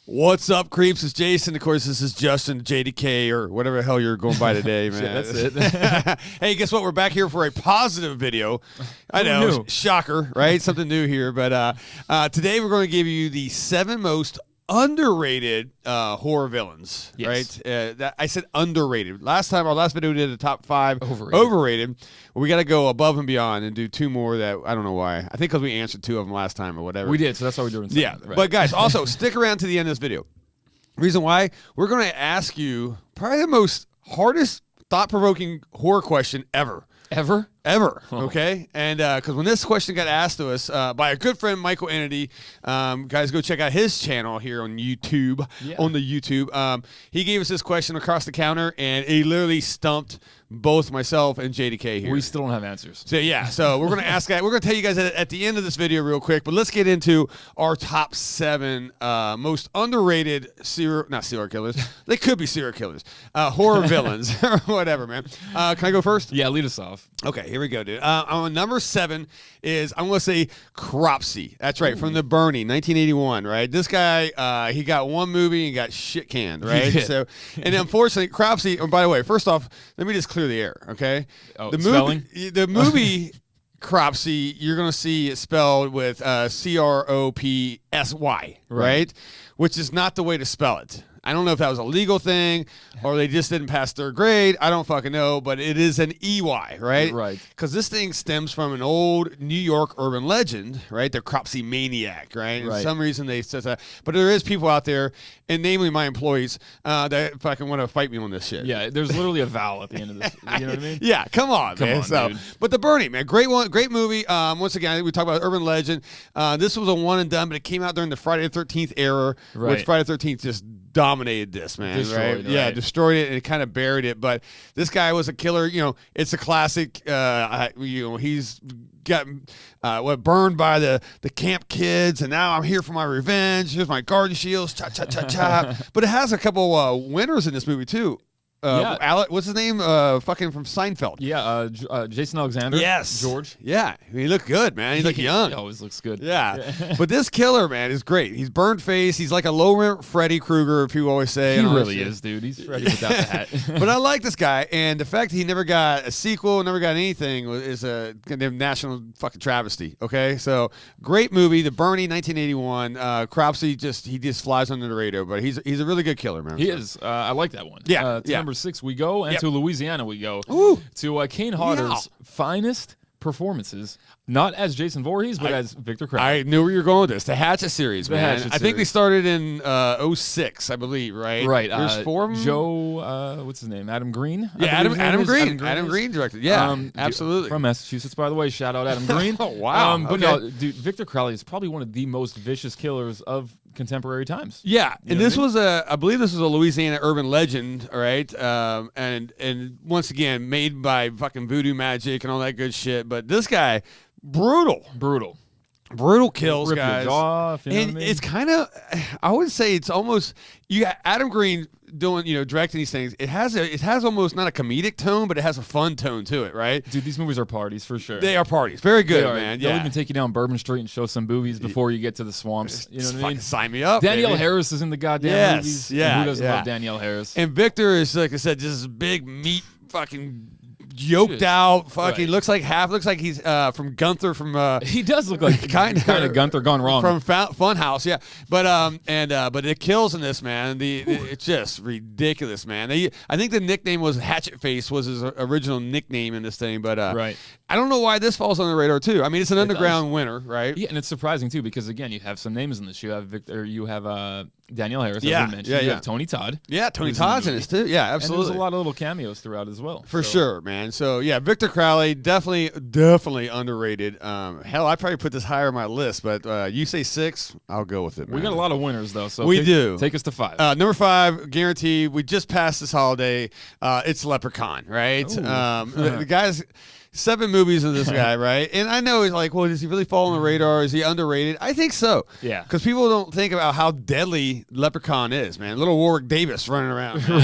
What's up, creeps? It's Jason. Of course, this is Justin, JDK, or whatever the hell you're going by today, man. That's it. Hey, guess what? We're back here for a positive video. I know, shocker, right? Something new here. But today we're going to give you the 7 most underrated horror villains, yes. right? I said underrated. Our last video we did the top 5 overrated. Well, we got to go above and beyond and do 2 more that I don't know why. I think because we answered 2 of them last time or whatever. We did, so that's why we're doing something. Yeah, right. But guys, also stick around to the end of this video. Reason why, we're going to ask you probably the most hardest thought-provoking horror question ever. Ever? Okay? And because when this question got asked to us by a good friend, Michael Entity, guys, go check out his channel here on YouTube. Yeah. On the YouTube. He gave us this question across the counter, and he literally stumped both myself and JDK here. We still don't have answers. So, yeah. So, we're going to ask that. We're going to tell you guys at the end of this video real quick, but let's get into our top 7 most underrated not serial killers. They could be serial killers. Horror villains or whatever, man. Can I go first? Yeah, lead us off. Okay, here we go, dude. On number 7 is, I'm going to say, Cropsey. That's right, from The Burning, 1981, right? This guy, he got one movie and got shit canned, right? So, and unfortunately, Cropsey, oh, by the way, first off, let me just clear the air, okay? Oh, the spelling? The movie Cropsey, you're going to see it spelled with Cropsy, right? Which is not the way to spell it. I don't know if that was a legal thing or they just didn't pass 3rd grade. I don't fucking know, but it is an EY, right? Right. Because this thing stems from an old New York urban legend, right? The Cropsey maniac, right? And for some reason they said that. But there is people out there, and namely my employees, that fucking want to fight me on this shit. Yeah, there's literally a vowel at the end of this. You know what I mean? Yeah, come on, man. Dude. But The Burning, man, great one, great movie. Once again, we talk about urban legend. This was a one and done, but it came out during the Friday the 13th era, which Friday the 13th just dominated this, man. Destroyed, right? Yeah, destroyed it and kind of buried it. But this guy was a killer. You know, it's a classic. He's got burned by the camp kids, and now I'm here for my revenge. Here's my garden shields. Cha cha cha cha. But it has a couple winners in this movie too. What's his name? Fucking from Seinfeld. Yeah, Jason Alexander. Yes. George. Yeah. He looked good, man. He looked young. He always looks good. Yeah. But this killer, man, is great. He's burnt face. He's like a low-rent Freddy Krueger, people always say. He really is, dude. He's Freddy without the hat. But I like this guy, and the fact that he never got a sequel, never got anything, is a national fucking travesty, okay? So, great movie, The Burning, 1981. Cropsey, he just flies under the radar, but he's a really good killer, man. He is. I like that one. Yeah. Number 6 we go, and to Louisiana we go. Ooh. To Kane Hodder's finest performances, not as Jason Voorhees, but as Victor Crowley. I knew where you were going with this. The Hatchet series, man. Hatchet I think they started in 06, I believe, right? Right. There's 4 of them. Joe, what's his name? Adam Green? Yeah, Adam Green directed. Yeah, absolutely. From Massachusetts, by the way. Shout out Adam Green. Oh, wow. But no, dude, Victor Crowley is probably one of the most vicious killers of contemporary times. Yeah, and this was I believe this was a Louisiana urban legend, all right? And once again, made by fucking voodoo magic and all that good shit. But this guy, brutal kills, Rip guys. Your jaw off, you know what I mean? It's kind of, I would say it's almost, you got Adam Green doing, directing these things. It has almost not a comedic tone, but it has a fun tone to it, right? Dude, these movies are parties for sure. They are parties. Very good, man. They'll even take you down Bourbon Street and show some boobies before you get to the swamps. You know what I mean? Sign me up. Danielle baby. Harris is in the goddamn movies. Yeah. And who doesn't love Danielle Harris? And Victor is, like I said, just this big meat fucking yoked out, fucking looks like he's from Gunther from he does look like kind of Gunther gone wrong from Funhouse, yeah. But it kills in this, man. It's just ridiculous, man. I think the nickname was Hatchet Face was his original nickname in this thing, but I don't know why this falls on the radar too. I mean, it's an underground winner, right? Yeah, and it's surprising too because again, you have some names in this. You have Victor, you have Danielle Harris, as we mentioned. You have Tony Todd. Yeah, Tony Todd's in this too. Yeah, absolutely. And there's a lot of little cameos throughout as well. For sure, man. So yeah, Victor Crowley, definitely underrated. Hell, I probably put this higher on my list, but you say 6, I'll go with it, man. We got a lot of winners though, so we do. Take us to 5. Number 5, guaranteed. We just passed this holiday. It's Leprechaun, right? The guy's 7 movies of this guy, right? And I know he's like, well, does he really fall on the radar? Is he underrated? I think so. Yeah. Because people don't think about how deadly Leprechaun is, man. Little Warwick Davis running around, man,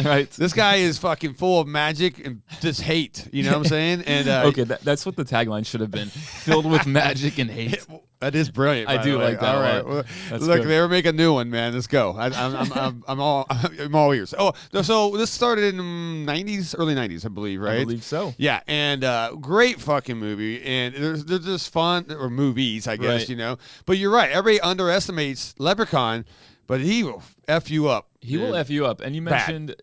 right? This guy is fucking full of magic and just hate. You know what I'm saying? And okay, that's what the tagline should have been. Filled with magic and hate. That is brilliant. I do like that. All right, well, look, they were making a new one, man. Let's go. I'm all ears. Oh, so this started in the '90s, early '90s, I believe, right? I believe so. Yeah, and great fucking movie, and they're just fun, or movies, I guess, But you're right. Everybody underestimates Leprechaun, but he will F you up. He will F you up. And you mentioned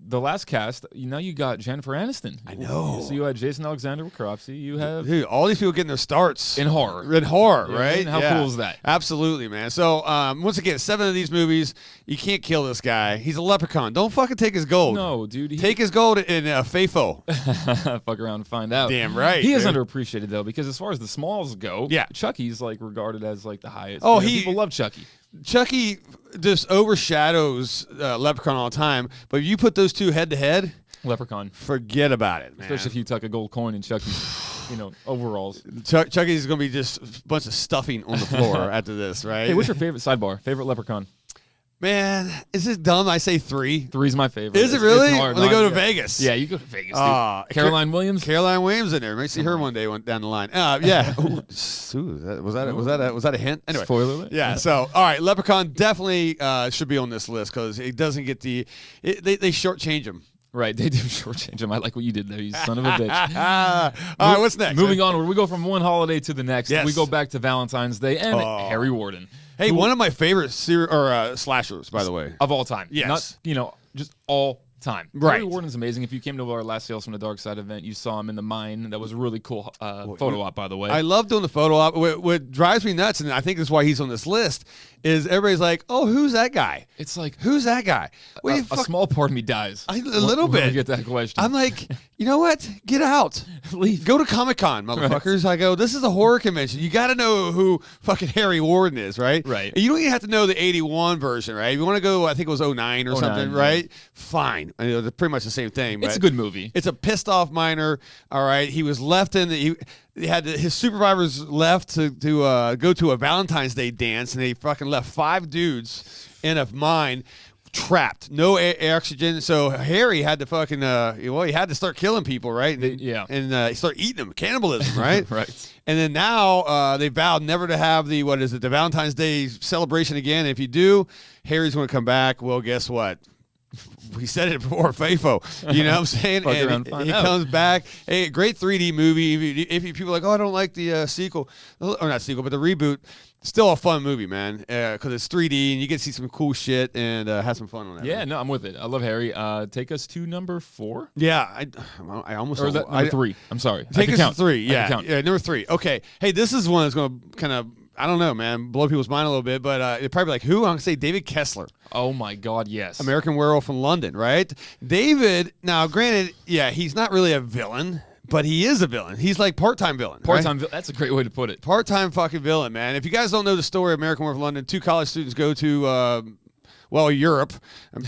the last cast, you got Jennifer Aniston. I know. So you had Jason Alexander Cropsey. You have all these people getting their starts in horror. Right? How cool is that? Absolutely, man. So once again, 7 of these movies, you can't kill this guy. He's a leprechaun. Don't fucking take his gold. No, dude. Take his gold in FAFO. Fuck around and find out. Damn right. He is underappreciated though, because as far as the smalls go, yeah, Chucky's like regarded as like the highest. Oh, people love Chucky. Chucky just overshadows Leprechaun all the time, but if you put those two head to head, Leprechaun, forget about it, man. Especially if you tuck a gold coin in Chucky's, overalls. Chucky's gonna be just a bunch of stuffing on the floor after this, right? Hey, what's your favorite Leprechaun? Man, is it dumb? I say 3. 3's my favorite. Is it really? It's hard. When they go to Vegas. Yeah, you go to Vegas. Caroline Williams. Caroline Williams in there. Might see her one day down the line. Yeah. Ooh, was that a hint? Anyway. Spoiler alert. Yeah. So, all right, Leprechaun definitely should be on this list because it doesn't get they shortchange him. Right, they do shortchange him. I like what you did there, you son of a bitch. All right, what's next? Moving on, we go from one holiday to the next. Yes. We go back to Valentine's Day and Harry Warden. Hey, one of my favorite slashers, by the way. Of all time. Yes. Not, just all time. Right. Harry Warden's amazing. If you came to our last Sales from the Dark Side event, you saw him in the mine. That was a really cool photo op, by the way. I love doing the photo op. What drives me nuts, and I think this is why he's on this list, is everybody's like, oh, who's that guy? It's like, who's that guy? A small part of me dies. A little bit. When I get that question. I'm like, you know what? Get out. Leave. Go to Comic-Con, motherfuckers. Right. I go, this is a horror convention. You got to know who fucking Harry Warden is, right? Right. And you don't even have to know the 81 version, right? If you want to go, I think it was 09 or something, right? Fine. They're pretty much the same thing. It's a good movie. It's a pissed off miner, all right? He was left in the... He had his supervisors left to go to a Valentine's Day dance, and they fucking left 5 dudes in a mine trapped, no oxygen. So Harry had to fucking he had to start killing people, right? And, he started eating them, cannibalism, right? Right. And then now they vowed never to have the Valentine's Day celebration again. If you do, Harry's going to come back. Well, guess what? We said it before, FAFO. You know what I'm saying? And he comes back. Hey, great 3D movie. If people are like, oh, I don't like the sequel, or not sequel, but the reboot. Still a fun movie, man, because it's 3D and you get to see some cool shit and have some fun on that. Yeah, no, I'm with it. I love Harry. Take us to number 4. Yeah, I almost. Or is that number 3? I'm sorry. Take us to 3. Yeah, number 3. Okay. Hey, this is one that's going to kind of, I don't know, man, blow people's mind a little bit, but they're probably like, who? I'm going to say David Kessler. Oh, my God, yes. American Werewolf from London, right? David, now, granted, yeah, he's not really a villain, but he is a villain. He's like part-time villain. Part-time villain. That's a great way to put it. Part-time fucking villain, man. If you guys don't know the story of American Werewolf from London, 2 college students go to... Europe.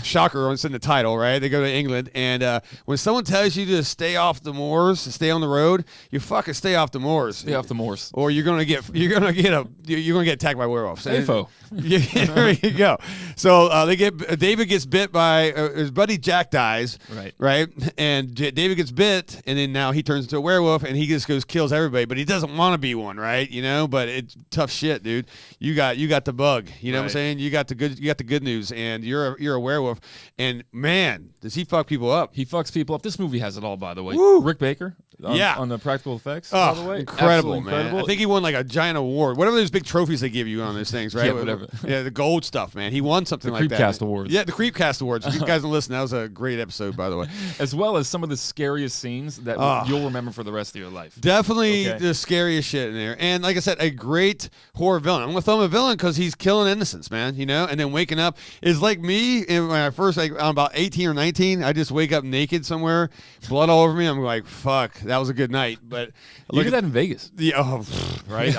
Shocker, it's in the title, right? They go to England, and when someone tells you to stay off the moors, stay on the road, you fucking stay off the moors. Stay off the moors, or you're gonna get attacked by werewolves. FAFO. There you go. So David gets bit by his buddy Jack dies, right, and David gets bit, and then now he turns into a werewolf, and he just kills everybody, but he doesn't want to be one, right? But it's tough shit, dude. You got the bug. You know what I'm saying? You got the good news. And you're a werewolf, and man, does he fuck people up? He fucks people up. This movie has it all, by the way. Woo. Rick Baker, on the practical effects. Oh, by the way, incredible, man! I think he won like a giant award, whatever those big trophies they give you on those things, right? Yeah, whatever. Yeah, the gold stuff, man. He won something like that. The Creepcast Awards. Yeah, the Creepcast Awards. If you guys don't listen, that was a great episode, by the way. As well as some of the scariest scenes that you'll remember for the rest of your life. Definitely the scariest shit in there, and like I said, a great horror villain. I'm gonna throw him a villain because he's killing innocents, man. And then waking up is like me. When I first, I'm about 18 or 19, I just wake up naked somewhere, blood all over me. I'm like, fuck, that was a good night. But you did that in Vegas. Yeah, right?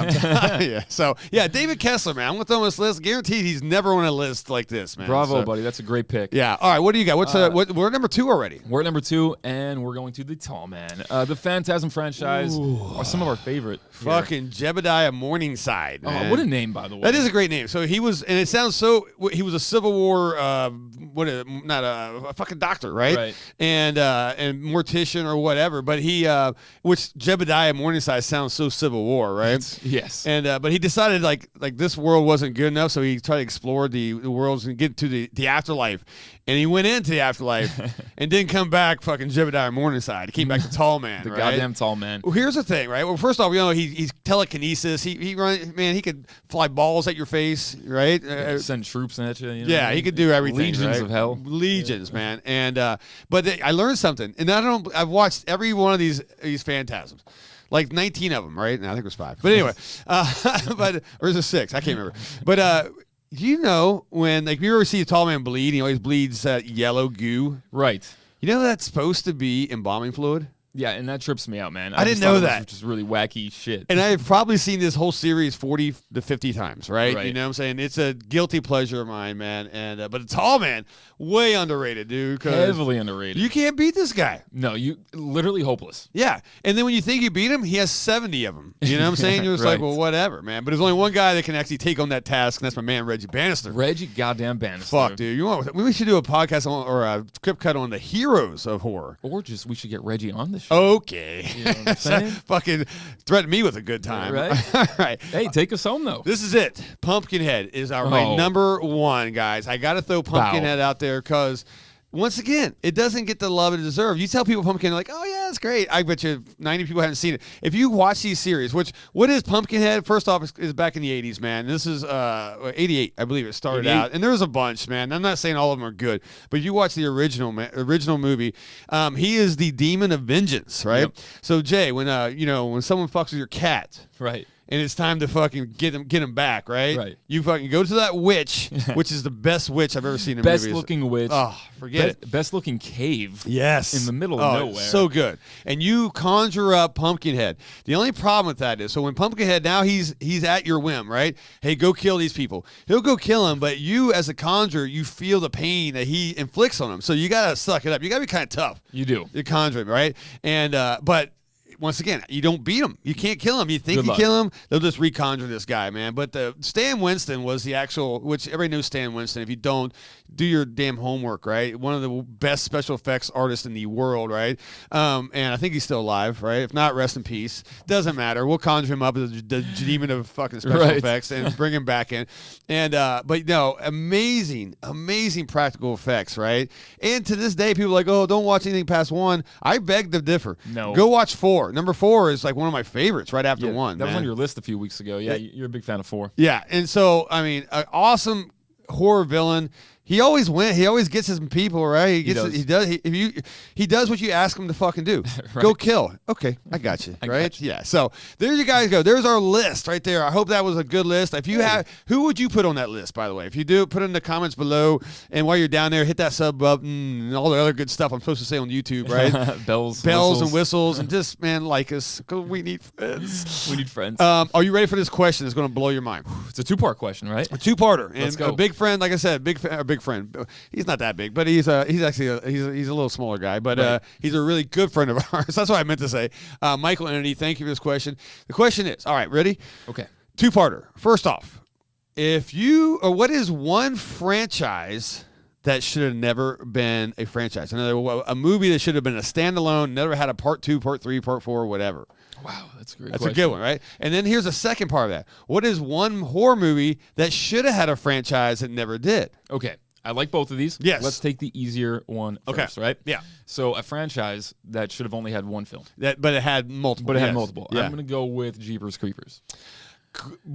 Yeah. So, yeah, David Kessler, man. I'm going to throw him on this list. Guaranteed he's never on a list like this, man. Bravo, buddy. That's a great pick. Yeah. All right, what do you got? We're number 2 already. We're at number 2, and we're going to the Tall Man. The Phantasm franchise are some of our favorite. Fucking Jebediah Morningside, man. Oh, what a name, by the way. That is a great name. So he was, and it sounds so, he was a Civil War, not a fucking doctor, right? Right. And mortician or whatever. But he which Jebediah Morningside sounds so Civil War, right? Yes. And but he decided like this world wasn't good enough, so he tried to explore the worlds and get to the afterlife. And he went into the afterlife and didn't come back fucking Jebediah Morningside. He came back to Tall Man, the right? goddamn Tall Man. Well, here's the thing, right? Well, first off, he's telekinesis. He could fly balls at your face, right? Send troops at you. Yeah, he could do everything. Legions of hell. Legions, man. And but I learned something, and I've watched every one of these phantasms. Like 19 of them, right? No, I think it was 5. But anyway, or is it 6? I can't remember. But when like you ever see a Tall Man bleed, he always bleeds yellow goo. Right. You know that's supposed to be embalming fluid? Yeah, and that trips me out, man. I didn't know that. Which is really wacky shit. And I've probably seen this whole series 40 to 50 times, right? Right. You know what I'm saying? It's a guilty pleasure of mine, man. And but Tall Man, way underrated, dude. Heavily underrated. You can't beat this guy. No, you literally hopeless. Yeah. And then when you think you beat him, he has 70 of them. You know what I'm saying? You're just Right. like, well, whatever, man. But there's only one guy that can actually take on that task, and that's my man, Reggie Bannister. Reggie goddamn Bannister. Fuck, dude. We should do a podcast or a script cut on the heroes of horror. Or just we should get Reggie on the show. Okay. You know what I'm saying? Fucking threaten me with a good time. Right. All right. Hey, take us home, though. This is it. Pumpkinhead is my number one, guys. I got to throw Pumpkinhead out there because, once again, it doesn't get the love it deserves. You tell people Pumpkinhead, like, oh, yeah, it's great. I bet you 90 people haven't seen it. If you watch these series, what is Pumpkinhead? First off, is back in the 80s, man. This is 88, I believe it started 88. out. And there was a bunch, man. I'm not saying all of them are good, but you watch the original movie. He is the demon of vengeance, right? Yep. So, Jay, when someone fucks with your cat, Right. and it's time to fucking get him back, right? Right. You fucking go to that witch, which is the best witch I've ever seen in movies. Best looking witch. Oh, forget it. Best looking cave. Yes. In the middle of nowhere. So good. And you conjure up Pumpkinhead. The only problem with that is, so when Pumpkinhead, now he's at your whim, right? Hey, go kill these people. He'll go kill him, but you as a conjurer, you feel the pain that he inflicts on him. So you got to suck it up. You got to be kind of tough. You do. To conjure him, right? And, but once again, you don't beat him. You can't kill him. You think Good you luck. kill him, they'll just reconjure this guy, man. But Stan Winston was the actual, which everybody knows Stan Winston. If you don't, do your damn homework, right? One of the best special effects artists in the world, right? And I think he's still alive, right? If not, rest in peace. Doesn't matter. We'll conjure him up as the demon of fucking special effects and bring him back in. And but no, amazing practical effects, right? And to this day, people are like, oh, don't watch anything past 1. I beg to differ. No. Go watch 4. Number 4 is like one of my favorites right after 1. That was man. on your list a few weeks ago. Yeah, you're a big fan of 4. Yeah, and so I mean, an awesome horror villain. He always wins. He always gets his people, right? He does what you ask him to fucking do. Right. Go kill. Okay, I got you. Right? Yeah. So there you guys go. There's our list right there. I hope that was a good list. If you have, who would you put on that list, by the way? If you do, put it in the comments below. And while you're down there, hit that sub button and all the other good stuff I'm supposed to say on YouTube, right? Bells and whistles, and just like us. 'Cause we need friends. We need friends. Are you ready for this question? It's going to blow your mind. It's a 2-part question, right? A 2-parter. And Let's go. a big friend, like I said, big friend. He's not that big, but he's actually he's a little smaller guy, but he's a really good friend of ours. That's what I meant to say. Michael Entity, thank you for this question. The question is, all right, ready? Okay. 2-parter. First off, what is one franchise that should have never been a franchise? A movie that should have been a standalone, never had a part 2, part 3, part 4, whatever. Wow, that's a great That's question. a good one, right? And then here's the second part of that. What is one horror movie that should have had a franchise that never did? Okay. I like both of these. Yes. Let's take the easier one first, right? Yeah. So a franchise that should have only had 1 film. But it had multiple. But it had multiple. Yeah. I'm going to go with Jeepers Creepers.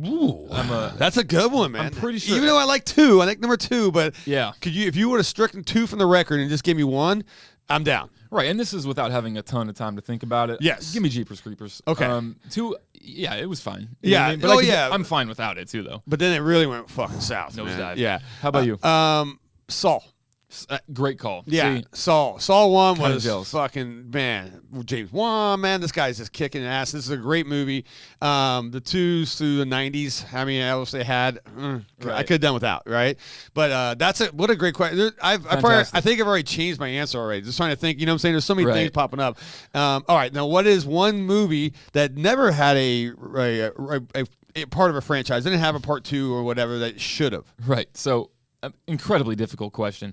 Ooh, that's a good one, man. I'm pretty sure. Even though I like 2, I like number 2, but Yeah. if you would have stricken 2 from the record and just give me 1, I'm down. Right, and this is without having a ton of time to think about it. Yes. Give me Jeepers Creepers. Okay. 2, yeah, it was fine. You know Yeah. what I mean? But I'm fine without it, too, though. But then it really went fucking south, man. Nosedive. Yeah. How about you? Saul. Great call. Yeah, See, Saul 1 Kinda was jealous. fucking, man. James Wan, man, this guy's just kicking ass. This is a great movie. The 2s through the 90s, how many else they had, I Right. could have done without, right? But what a great question. I think I've already changed my answer already. Just trying to think, you know what I'm saying? There's so many things popping up. All right, now what is one movie that never had a part of a franchise, didn't have a part 2 or whatever that should have? Right. So, incredibly difficult question.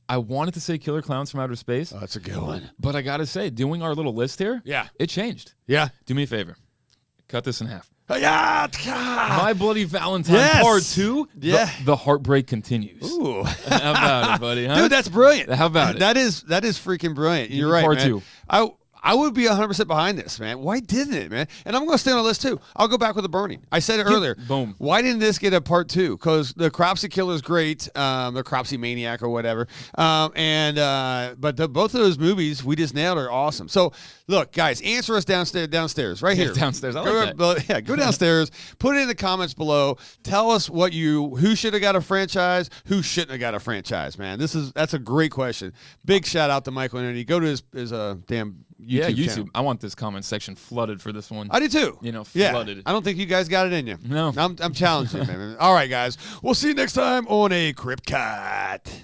I wanted to say Killer Clowns from Outer Space. Oh, that's a good one. But I got to say, doing our little list here, it changed. Yeah. Do me a favor. Cut this in half. Yeah. My Bloody Valentine Part 2, the heartbreak continues. Ooh. How about it, buddy? Huh? Dude, that's brilliant. How about it? That is freaking brilliant. You're right, Part man. 2. I would be 100% behind this, man. Why didn't it, man? And I'm going to stay on the list, too. I'll go back with The Burning. I said it earlier. Boom. Why didn't this get a part 2? Because the Cropsy Killer's great, the Cropsy Maniac or whatever. But both of those movies we just nailed are awesome. So, look, guys, answer us downstairs right here. Downstairs. I like that. Yeah, go downstairs. Put it in the comments below. Tell us who should have got a franchise, who shouldn't have got a franchise, man. That's a great question. Big shout out to Michael Kennedy. Go to his damn YouTube channel. I want this comment section flooded for this one. I do too. Flooded. Yeah. I don't think you guys got it in you. No. I'm challenging you, man. All right, guys. We'll see you next time on a Crip Cut.